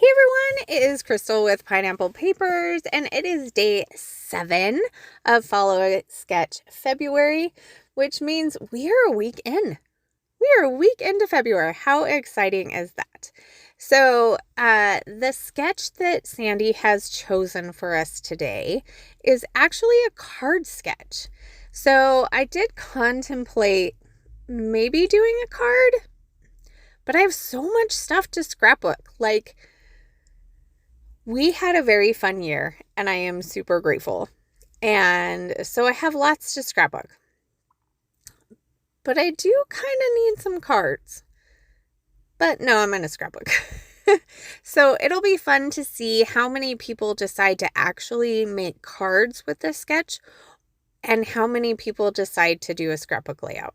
Hey everyone, it is Crystal with Pineapple Papers, and it is day 7 of Follow a Sketch February, which means we are a week in. We are a week into February. How exciting is that? So, the sketch that Sandy has chosen for us today is actually a card sketch. So, I did contemplate maybe doing a card, but I have so much stuff to scrapbook. We had a very fun year, and I am super grateful. And so I have lots to scrapbook. But I do kind of need some cards. But no, I'm in a scrapbook. So it'll be fun to see how many people decide to actually make cards with this sketch and how many people decide to do a scrapbook layout.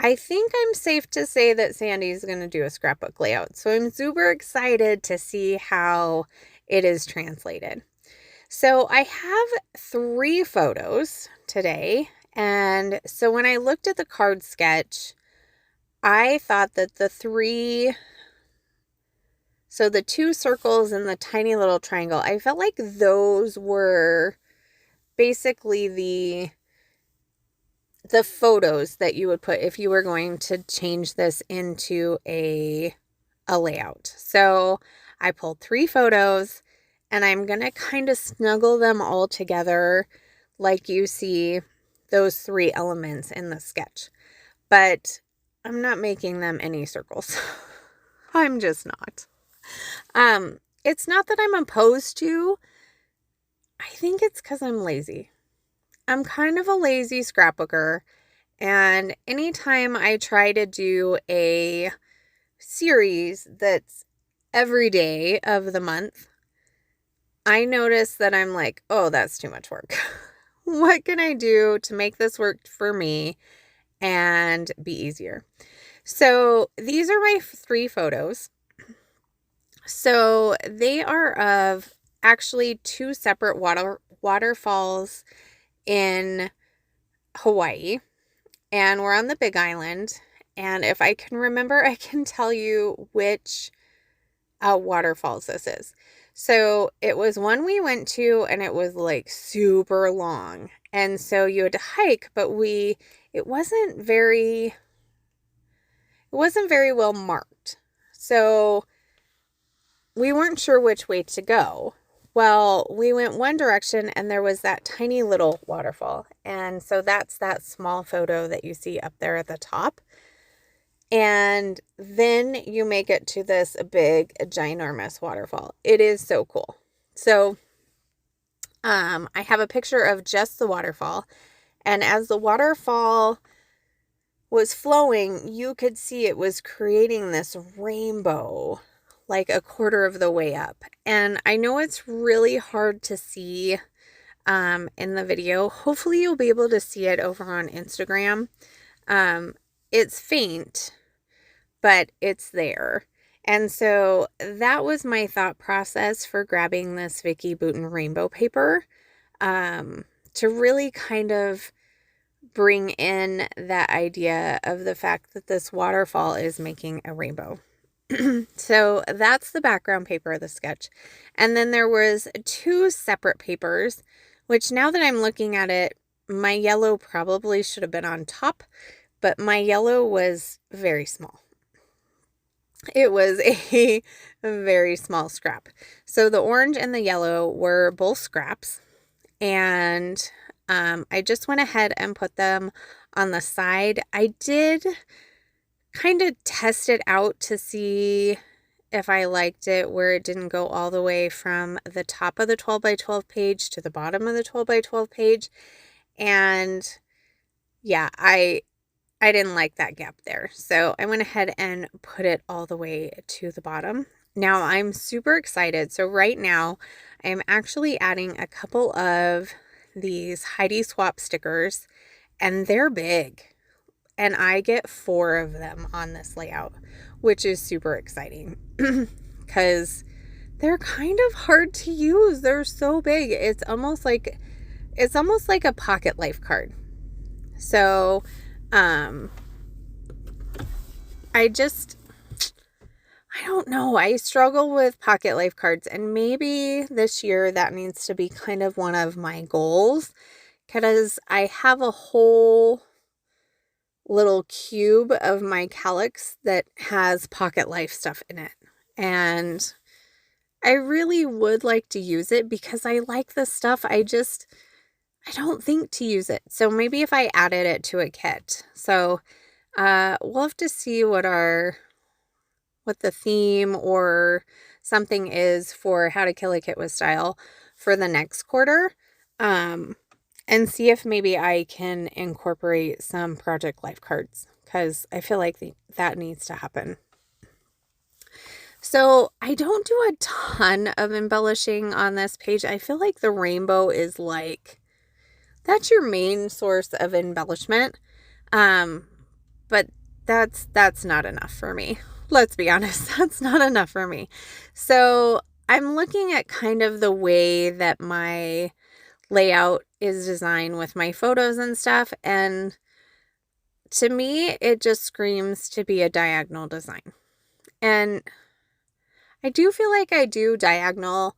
I think I'm safe to say that Sandy's going to do a scrapbook layout. So I'm super excited to see how it is translated. So I have 3 photos today. And so when I looked at the card sketch, I thought that the 2 circles and the tiny little triangle, I felt like those were basically the photos that you would put if you were going to change this into a layout. So I pulled 3 photos and I'm going to kind of snuggle them all together like you see those 3 elements in the sketch. But I'm not making them any circles. I'm just not. It's not that I'm opposed to. I think it's because I'm lazy. I'm kind of a lazy scrapbooker, and anytime I try to do a series that's every day of the month, I notice that I'm like, oh, that's too much work. What can I do to make this work for me and be easier? So these are my 3 photos. So they are of actually 2 separate waterfalls in Hawaii, and we're on the Big Island. And if I can remember, I can tell you which waterfalls this is. So it was one we went to, and it was like super long, and so you had to hike, but it wasn't very well marked, so we weren't sure which way to go. Well, we went one direction and there was that tiny little waterfall. And so that's that small photo that you see up there at the top. And then you make it to this big, ginormous waterfall. It is so cool. So I have a picture of just the waterfall. And as the waterfall was flowing, you could see it was creating this rainbow like a quarter of the way up. And I know it's really hard to see in the video. Hopefully you'll be able to see it over on Instagram. It's faint, but it's there. And so that was my thought process for grabbing this Vicki Boutin rainbow paper, to really kind of bring in that idea of the fact that this waterfall is making a rainbow. So that's the background paper of the sketch. And then there was 2 separate papers, which now that I'm looking at it, my yellow probably should have been on top, but my yellow was very small. It was a very small scrap. So the orange and the yellow were both scraps, and I just went ahead and put them on the side. I did kind of test it out to see if I liked it where it didn't go all the way from the top of the 12 by 12 page to the bottom of the 12 by 12 page. And yeah, I didn't like that gap there. So I went ahead and put it all the way to the bottom. Now I'm super excited. So right now I'm actually adding a couple of these Heidi Swap stickers, and they're big. And I get 4 of them on this layout, which is super exciting because they're kind of hard to use. They're so big. It's almost like a pocket life card. So, I I don't know. I struggle with pocket life cards, and maybe this year that needs to be kind of one of my goals because I have a whole little cube of my calyx that has pocket life stuff in it. And I really would like to use it because I like the stuff. I don't think to use it. So maybe if I added it to a kit. So we'll have to see what the theme or something is for How to Kill a Kit with Style for the next quarter. And see if maybe I can incorporate some project life cards because I feel like that needs to happen. So I don't do a ton of embellishing on this page. I feel like the rainbow is like, that's your main source of embellishment. But that's not enough for me. Let's be honest, that's not enough for me. So I'm looking at kind of the way that my layout is designed with my photos and stuff, and to me it just screams to be a diagonal design. And I do feel like I do diagonal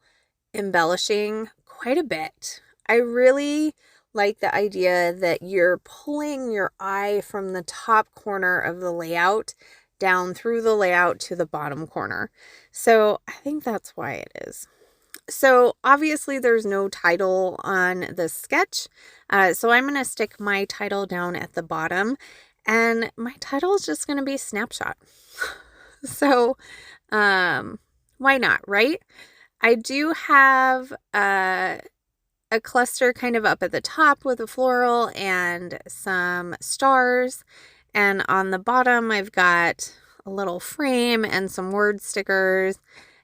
embellishing quite a bit. I really like the idea that you're pulling your eye from the top corner of the layout down through the layout to the bottom corner. So I think that's why it is. So obviously there's no title on the sketch. So I'm going to stick my title down at the bottom, and my title is just going to be Snapshot. So, why not, right? I do have a cluster kind of up at the top with a floral and some stars. And on the bottom, I've got a little frame and some word stickers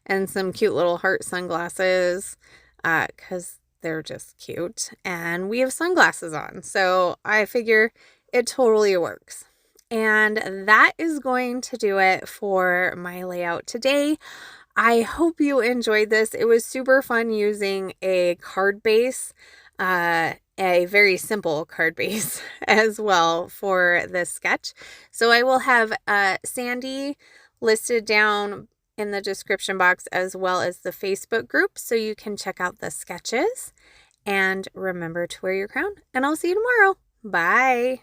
and some cute little heart sunglasses because they're just cute. And we have sunglasses on, so I figure it totally works. And that is going to do it for my layout today. I hope you enjoyed this. It was super fun using a card base, a very simple card base as well for this sketch. So I will have Sandy listed down in the description box as well as the Facebook group so you can check out the sketches. And remember to wear your crown, and I'll see you tomorrow. Bye.